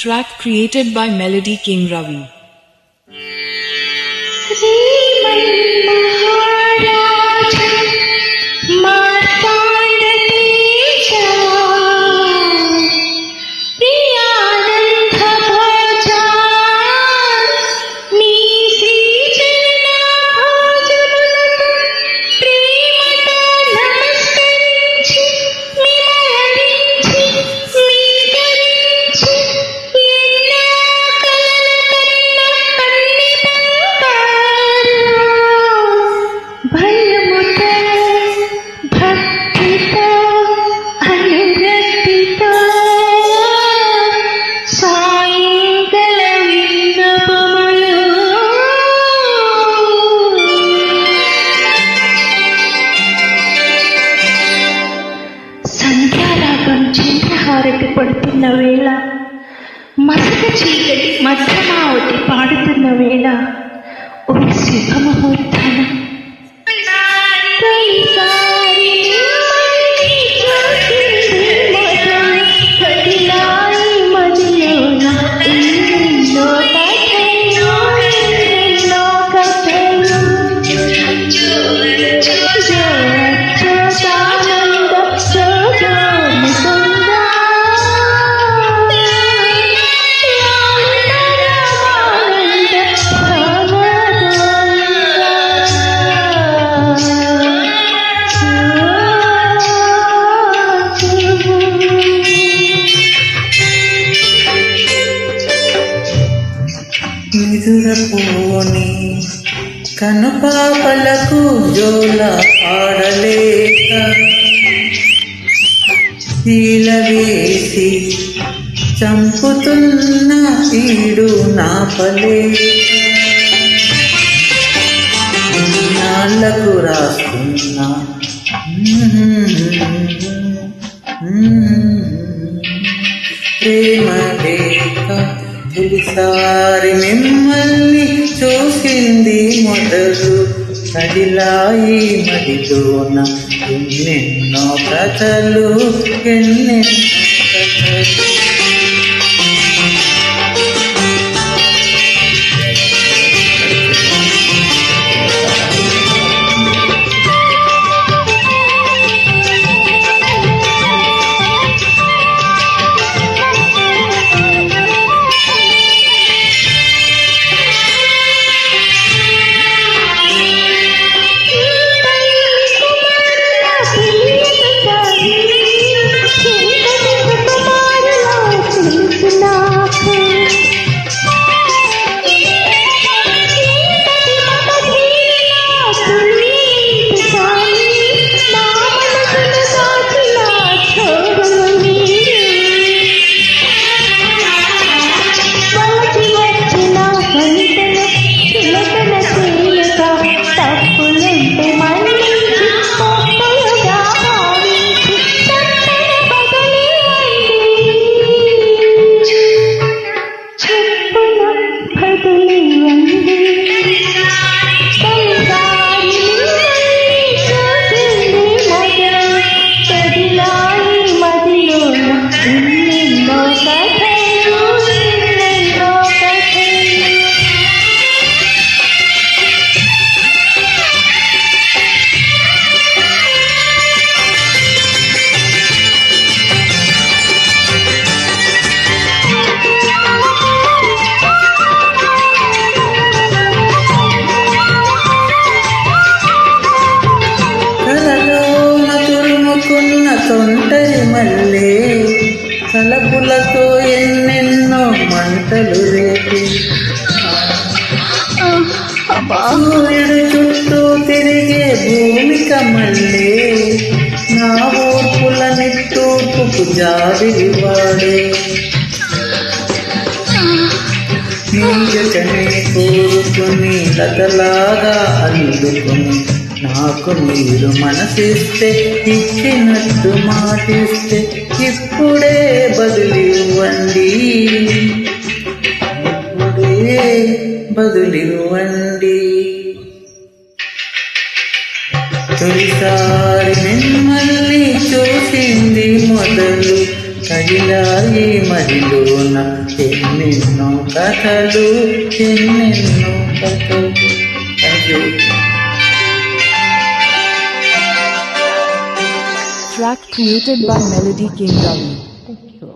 track created by Melody King Ravi. హారతి పడుతున్న వేళ, మసక చీకటి మధ్యమావతి పాడుతున్న వేళ, ఓ శుభముహూర్తాన నిదురపోని కనుపాపలకు జోల ఆడలేక ఈల వేసి చంపుతున్న ఈడు నాపలేక నాళ్ళకు రాస్తున్నా ప్రేమ లేక తొలిసారి మిమ్మల్ని చూసింది మొదలు కదిలాయి మదిలోన ఎన్నెన్నో కథలు ఎన్నెన్నో కథలు. తొంటరి మల్లే తలపులతో ఎన్నెన్నో మంటలు రేపి సూర్యుడు చుట్టూ తిరిగే భూమిక మల్లే నా ఊర్పుల నిట్టూర్పుకు జాబిలి వాడే నీజకనే కోరుకుని లతలాగా అల్లుకుని నాకు మీరు మనసిస్తే ఇచ్చినట్టు మాటిస్తే ఇప్పుడే బదులివ్వండి, ఇప్పుడే బదులివ్వండి. తొలిసారి మిమ్మల్ని చూసింది మొదలు కదిలాయి మదిలోన ఎన్నెన్నో కథలు ఎన్నెన్నో కథలు. Thank you. Track created by Melody King Ravi. Thank you.